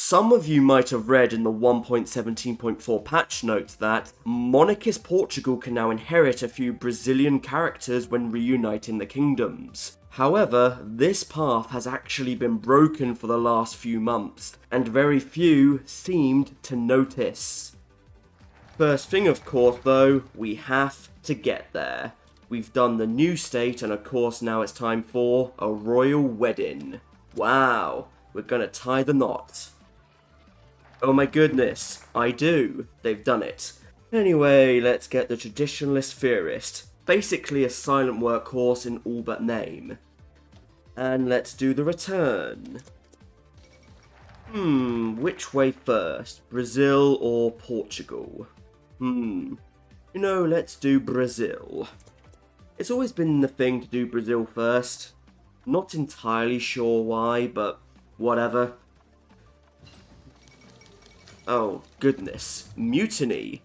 some of you might have read in the 1.17.4 patch notes that Monarchist Portugal can now inherit a few Brazilian characters when reuniting the kingdoms. However, this path has actually been broken for the last few months, and very few seemed to notice. First thing of course though, we have to get there. We've done the new state, and of course now it's time for a royal wedding. Wow, we're gonna tie the knot. Oh my goodness, I do. They've done it. Anyway, let's get the traditionalist theorist. Basically a silent workhorse in all but name. And let's do the return. Which way first? Brazil or Portugal? You know, let's do Brazil. It's always been the thing to do Brazil first. Not entirely sure why, but whatever. Oh, goodness. Mutiny.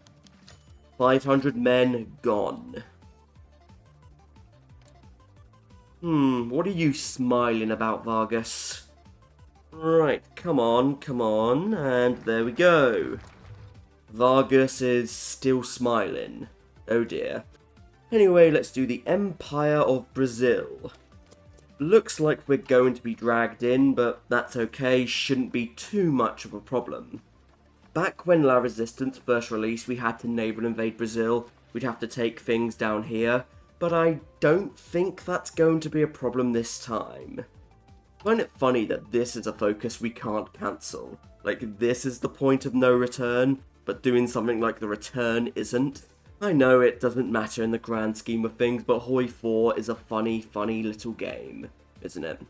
500 men gone. What are you smiling about, Vargas? Right, come on, and there we go. Vargas is still smiling. Oh dear. Anyway, let's do the Empire of Brazil. Looks like we're going to be dragged in, but that's okay, shouldn't be too much of a problem. Back when La Resistance first released, we had to naval invade Brazil. We'd have to take things down here, but I don't think that's going to be a problem this time. I find it funny that this is a focus we can't cancel. Like, this is the point of no return, but doing something like the return isn't. I know it doesn't matter in the grand scheme of things, but Hoi 4 is a funny little game, isn't it?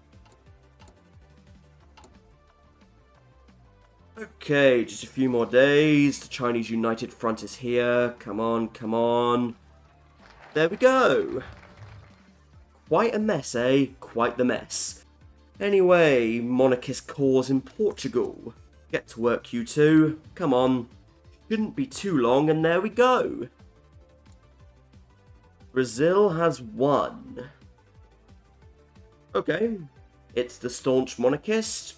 Okay, just a few more days. The Chinese United Front is here. Come on. There we go. Quite a mess, eh? Quite the mess. Anyway, monarchist cause in Portugal. Get to work, you two. Come on. Shouldn't be too long, and there we go. Brazil has won. Okay. It's the staunch monarchist.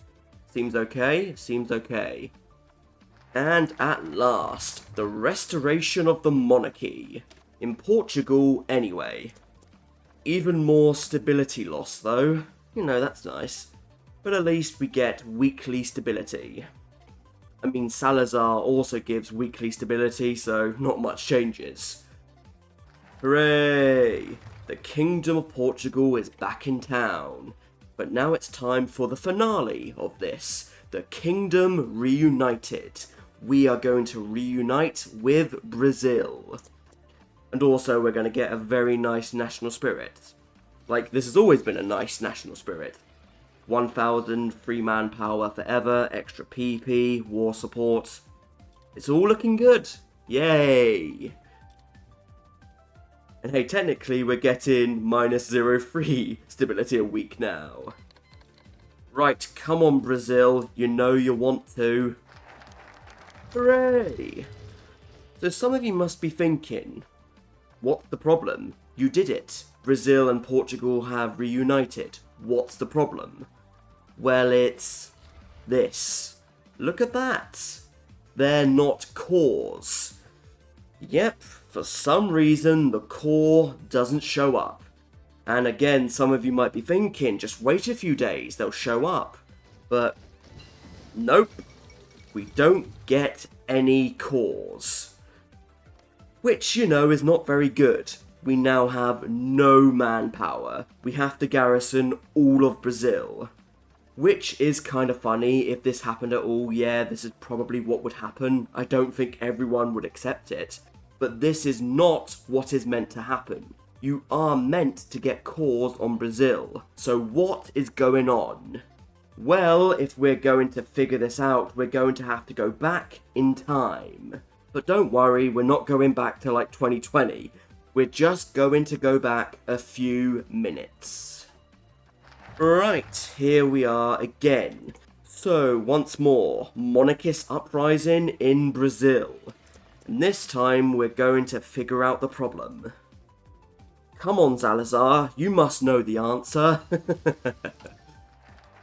Seems okay. And at last, the restoration of the monarchy. In Portugal, anyway. Even more stability loss, though. You know, that's nice. But at least we get weekly stability. I mean, Salazar also gives weekly stability, so not much changes. Hooray! The Kingdom of Portugal is back in town. But now it's time for the finale of this. The Kingdom Reunited. We are going to reunite with Brazil. And also we're going to get a very nice national spirit. Like, this has always been a nice national spirit. 1,000 free manpower forever, extra PP, war support. It's all looking good. Yay! And hey, technically we're getting -0.3 stability a week now. Right, come on Brazil, you know you want to. Hooray! So some of you must be thinking, what's the problem? You did it. Brazil and Portugal have reunited. What's the problem? Well, it's this. Look at that. They're not cores. Yep, for some reason the core doesn't show up. And again, some of you might be thinking, just wait a few days, they'll show up. But nope, we don't get any cores. Which, you know, is not very good. We now have no manpower. We have to garrison all of Brazil. Which is kind of funny. If this happened at all, yeah, this is probably what would happen. I don't think everyone would accept it. But this is not what is meant to happen. You are meant to get cores on Brazil. So what is going on? Well, if we're going to figure this out, we're going to have to go back in time. But don't worry, we're not going back to like 2020. We're just going to go back a few minutes. Right, here we are again. So, once more, monarchist uprising in Brazil. And this time, we're going to figure out the problem. Come on, Salazar, you must know the answer.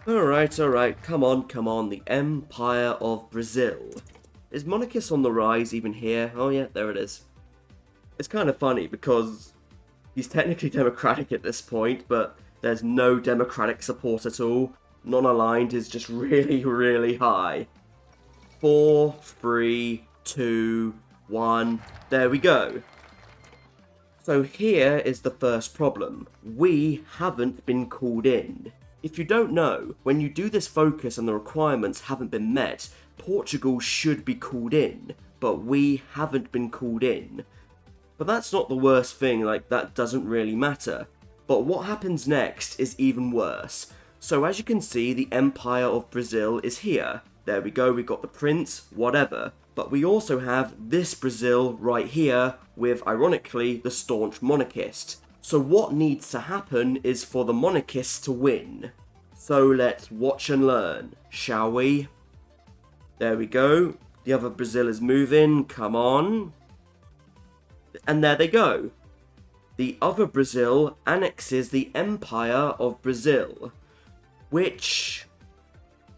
Alright, come on, the Empire of Brazil. Is Monarchist on the rise even here? Oh yeah, there it is. It's kind of funny because he's technically democratic at this point, but there's no democratic support at all. Non-aligned is just really, really high. 4, 3, 2, 1, there we go. So here is the first problem. We haven't been called in. If you don't know, when you do this focus and the requirements haven't been met, Portugal should be called in, but we haven't been called in. But that's not the worst thing, like that doesn't really matter. But what happens next is even worse. So as you can see, the Empire of Brazil is here. There we go, we got the prince, whatever. But we also have this Brazil right here with, ironically, the staunch monarchist. So what needs to happen is for the monarchists to win. So let's watch and learn, shall we? There we go. The other Brazil is moving, come on. And there they go. The other Brazil annexes the Empire of Brazil. Which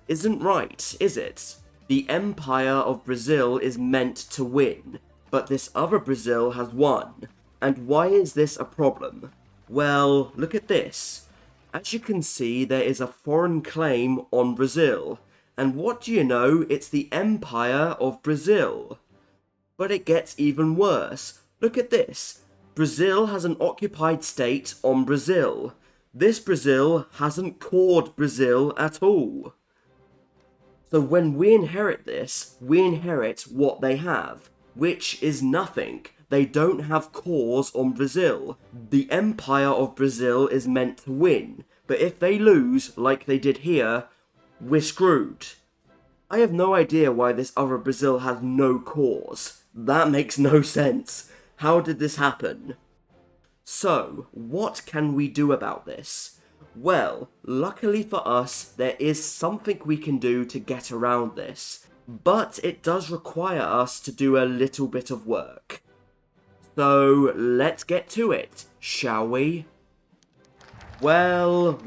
isn't right, is it? The Empire of Brazil is meant to win, but this other Brazil has won. And why is this a problem? Well, look at this. As you can see, there is a foreign claim on Brazil. And what do you know? It's the Empire of Brazil. But it gets even worse. Look at this. Brazil has an occupied state on Brazil. This Brazil hasn't called Brazil at all. So when we inherit this, we inherit what they have, which is nothing. They don't have cores on Brazil. The Empire of Brazil is meant to win, but if they lose, like they did here, we're screwed. I have no idea why this other Brazil has no cores. That makes no sense. How did this happen? So, what can we do about this? Well, luckily for us, there is something we can do to get around this, but it does require us to do a little bit of work. So, let's get to it, shall we? Well,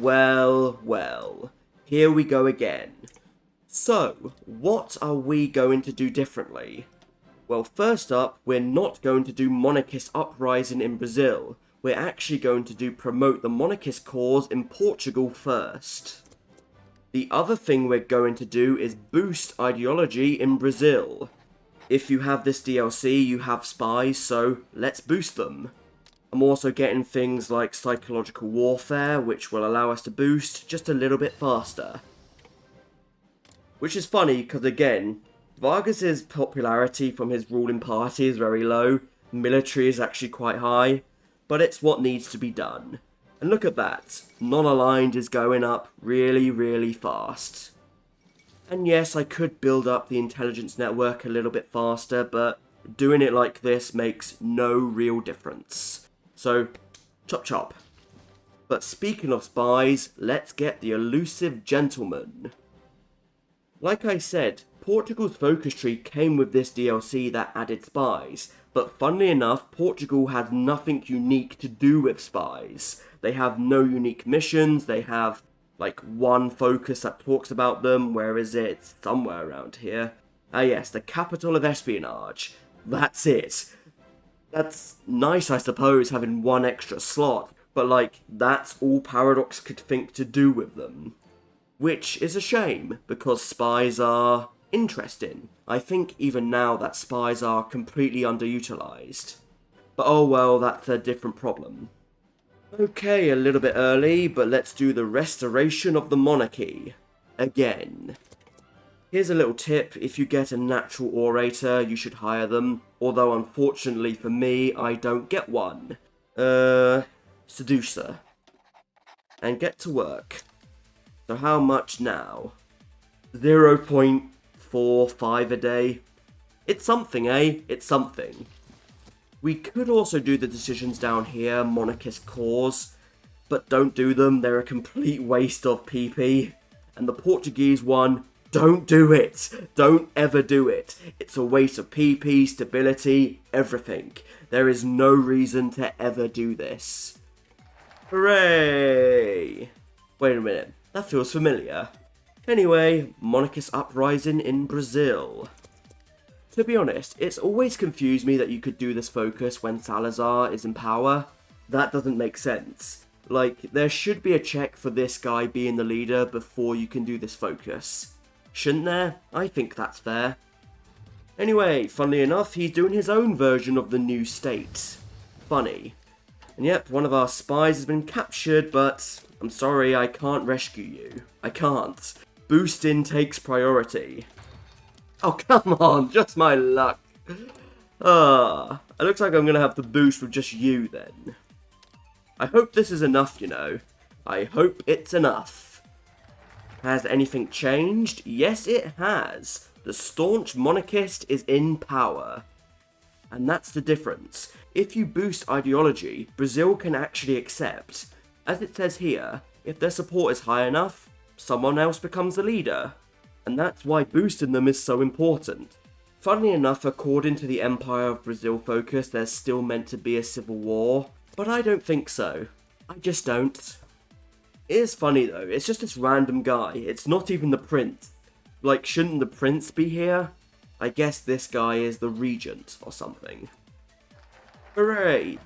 here we go again. So, what are we going to do differently? Well, first up, we're not going to do monarchist uprising in Brazil. We're actually going to do promote the monarchist cause in Portugal first. The other thing we're going to do is boost ideology in Brazil. If you have this DLC, you have spies, so let's boost them. I'm also getting things like psychological warfare, which will allow us to boost just a little bit faster. Which is funny, because again, Vargas's popularity from his ruling party is very low, military is actually quite high, but it's what needs to be done. And look at that, non-aligned is going up really, really fast. And yes, I could build up the intelligence network a little bit faster, but doing it like this makes no real difference. So, chop chop. But speaking of spies, let's get the elusive gentleman. Like I said, Portugal's focus tree came with this DLC that added spies, but funnily enough, Portugal has nothing unique to do with spies. They have no unique missions, they have like one focus that talks about them. Where is it? Somewhere around here. Ah yes, the capital of espionage. That's it. That's nice, I suppose, having one extra slot, but like, that's all Paradox could think to do with them. Which is a shame, because spies are interesting. I think even now that spies are completely underutilized. But oh well, that's a different problem. Okay, a little bit early, but let's do the restoration of the monarchy. Again. Here's a little tip, if you get a natural orator, you should hire them. Although unfortunately for me, I don't get one. Seducer. And get to work. So how much now? 0.45 a day. It's something, eh? It's something. We could also do the decisions down here, monarchist cause, but don't do them, they're a complete waste of PP. And the Portuguese one, don't do it! Don't ever do it! It's a waste of PP, stability, everything. There is no reason to ever do this. Hooray! Wait a minute, That feels familiar. Anyway, Monarchist uprising in Brazil. To be honest, it's always confused me that you could do this focus when Salazar is in power. That doesn't make sense. Like, there should be a check for this guy being the leader before you can do this focus. Shouldn't there? I think that's fair. Anyway, funnily enough, he's doing his own version of the new state. Funny. And yep, one of our spies has been captured, but I'm sorry, I can't rescue you. I can't. Boosting takes priority. Oh, come on, just my luck. It looks like I'm going to have to boost with just you then. I hope this is enough, you know. I hope it's enough. Has anything changed? Yes, it has. The staunch monarchist is in power. And that's the difference. If you boost ideology, Brazil can actually accept. As it says here, if their support is high enough, someone else becomes the leader. And that's why boosting them is so important. Funnily enough, according to the Empire of Brazil focus, there's still meant to be a civil war, but I don't think so. I just don't. It is funny though, it's just this random guy, it's not even the prince. Like, shouldn't the prince be here? I guess this guy is the regent or something. Hooray!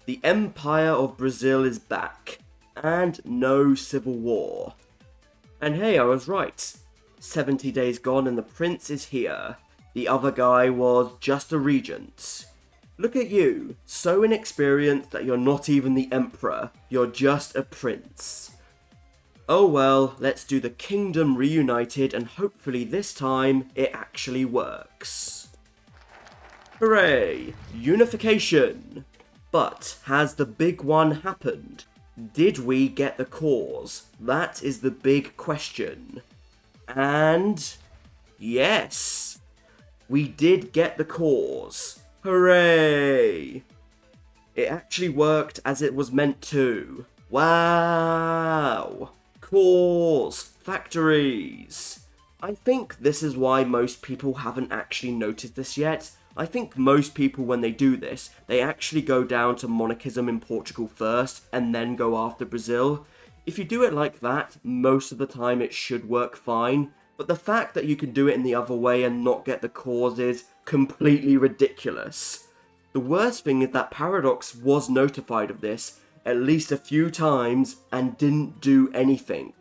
The Empire of Brazil is back, and no civil war. And hey, I was right. 70 days gone and the prince is here. The other guy was just a regent. Look at you, so inexperienced that you're not even the emperor, you're just a prince. Oh well, let's do the kingdom reunited and hopefully this time it actually works. Hooray! Unification! But has the big one happened? Did we get the cause? That is the big question. And yes, we did get the cause. Hooray! It actually worked as it was meant to. Wow! Cause! Factories! I think this is why most people haven't actually noticed this yet. I think most people, when they do this, they actually go down to monarchism in Portugal first and then go after Brazil. If you do it like that, most of the time it should work fine, but the fact that you can do it in the other way and not get the cause is completely ridiculous. The worst thing is that Paradox was notified of this at least a few times and didn't do anything.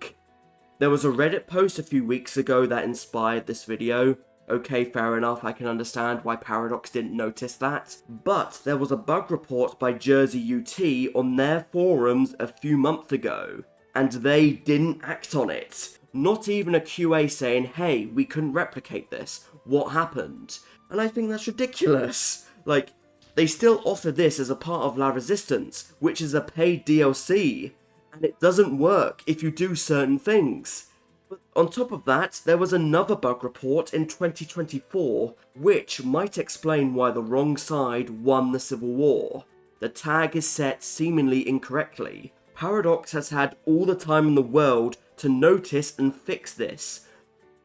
There was a Reddit post a few weeks ago that inspired this video. Okay, fair enough, I can understand why Paradox didn't notice that. But there was a bug report by Jersey UT on their forums a few months ago, and they didn't act on it. Not even a QA saying, hey, we couldn't replicate this, what happened? And I think that's ridiculous. Like, they still offer this as a part of La Resistance, which is a paid DLC, and it doesn't work if you do certain things. But on top of that, there was another bug report in 2024, which might explain why the wrong side won the Civil War. The tag is set seemingly incorrectly. Paradox has had all the time in the world to notice and fix this.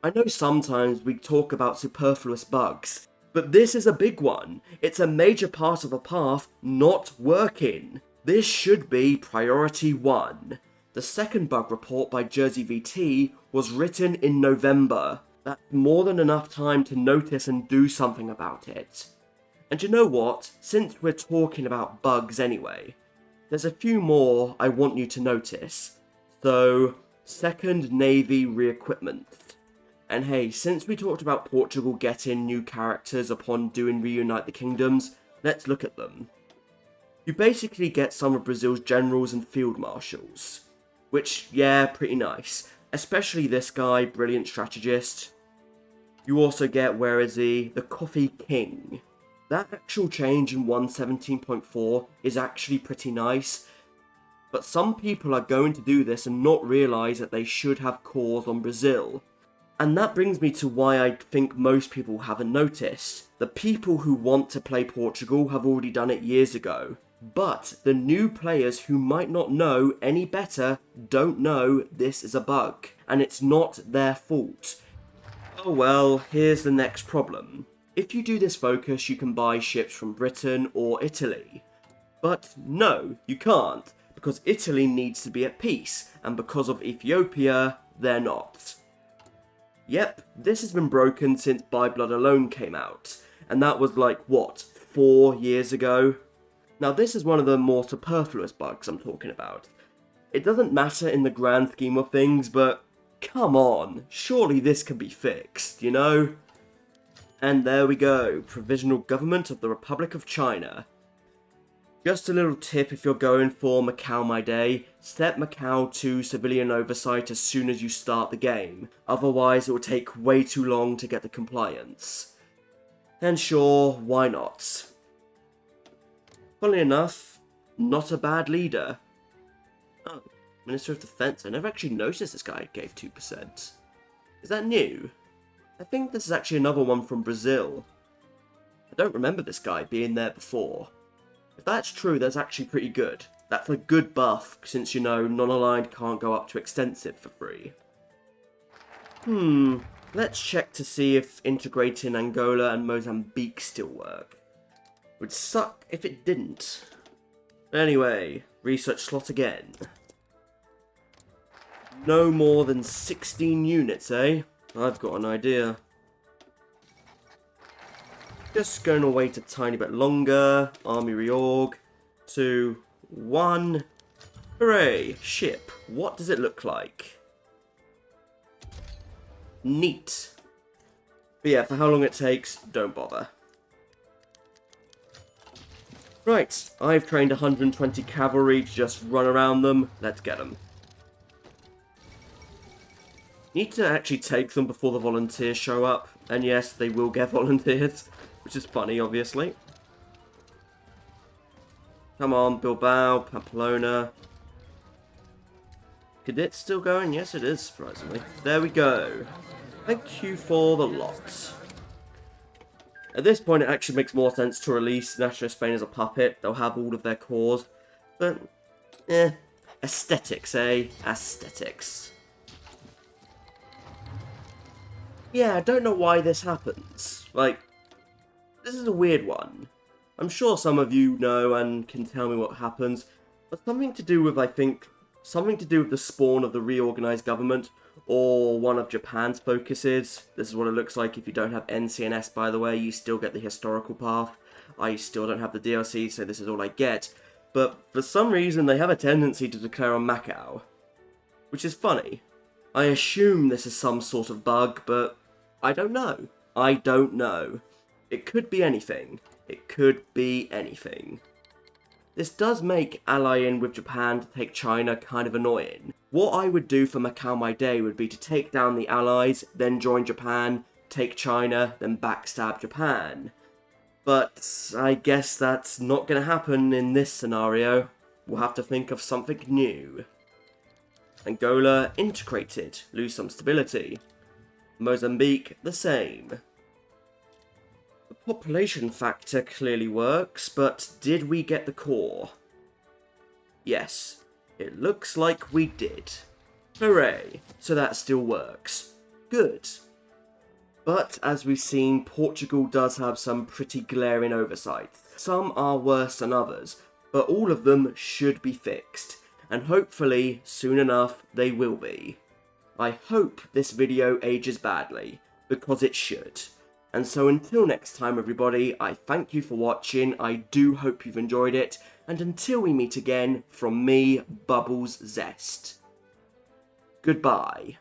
I know sometimes we talk about superfluous bugs, but this is a big one. It's a major part of a path not working. This should be priority 1. The second bug report by Jersey VT was written in November. That's more than enough time to notice and do something about it. And you know what? Since we're talking about bugs anyway, there's a few more I want you to notice. So, second Navy re-equipment. And hey, since we talked about Portugal getting new characters upon doing Reunite the Kingdoms, let's look at them. You basically get some of Brazil's generals and field marshals. Which, yeah, pretty nice. Especially this guy, brilliant strategist. You also get, where is he? The Coffee King. That actual change in 1.17.4 is actually pretty nice. But some people are going to do this and not realise that they should have cores on Brazil. And that brings me to why I think most people haven't noticed. The people who want to play Portugal have already done it years ago. But the new players who might not know any better don't know this is a bug. And it's not their fault. Oh well, here's the next problem. If you do this focus, you can buy ships from Britain or Italy. But no, you can't. because Italy needs to be at peace, and because of Ethiopia, they're not. Yep, this has been broken since By Blood Alone came out, and that was like, what, 4 years ago? Now this is one of the more superfluous bugs I'm talking about. It doesn't matter in the grand scheme of things, but come on, surely this can be fixed, you know? And there we go, Provisional Government of the Republic of China. Just a little tip if you're going for Macau My Day, set Macau to civilian oversight as soon as you start the game, otherwise it will take way too long to get the compliance. And sure, why not? Funnily enough, not a bad leader. Oh, Minister of Defense, I never actually noticed this guy gave 2%. Is that new? I think this is actually another one from Brazil. I don't remember this guy being there before. If that's true, that's actually pretty good. That's a good buff, since you know non-aligned can't go up to extensive for free. Let's check to see if integrating Angola and Mozambique still work. Would suck if it didn't. Anyway, research slot again. No more than 16 units, eh? I've got an idea. Just going to wait a tiny bit longer. Army reorg. 2, 1. Hooray! Ship. What does it look like? Neat. But yeah, for how long it takes, don't bother. Right, I've trained 120 cavalry to just run around them. Let's get them. Need to actually take them before the volunteers show up. And yes, they will get volunteers. Which is funny, obviously. Come on, Bilbao, Pamplona. Cadet's still going? Yes, it is, surprisingly. There we go. Thank you for the lot. At this point, it actually makes more sense to release National Spain as a puppet. They'll have all of their cores. But, aesthetics, eh? Aesthetics. Yeah, I don't know why this happens. Like, this is a weird one. I'm sure some of you know and can tell me what happens, but something to do with, I think, something to do with the spawn of the reorganized government, or one of Japan's focuses. This is what it looks like if you don't have NCNS, by the way. You still get the historical path. I still don't have the DLC, so this is all I get. But for some reason, they have a tendency to declare on Macau, which is funny. I assume this is some sort of bug, but I don't know. I don't know. It could be anything. It could be anything. This does make allying with Japan to take China kind of annoying. What I would do for Macau My Day would be to take down the allies, then join Japan, take China, then backstab Japan. But I guess that's not going to happen in this scenario. We'll have to think of something new. Angola integrated, lose some stability. Mozambique the same. The population factor clearly works, but did we get the core? Yes, it looks like we did. Hooray, so that still works. Good. But as we've seen, Portugal does have some pretty glaring oversights. Some are worse than others, but all of them should be fixed. And hopefully, soon enough, they will be. I hope this video ages badly, because it should. And so until next time everybody, I thank you for watching, I do hope you've enjoyed it, and until we meet again, from me, Bubbles Zest. Goodbye.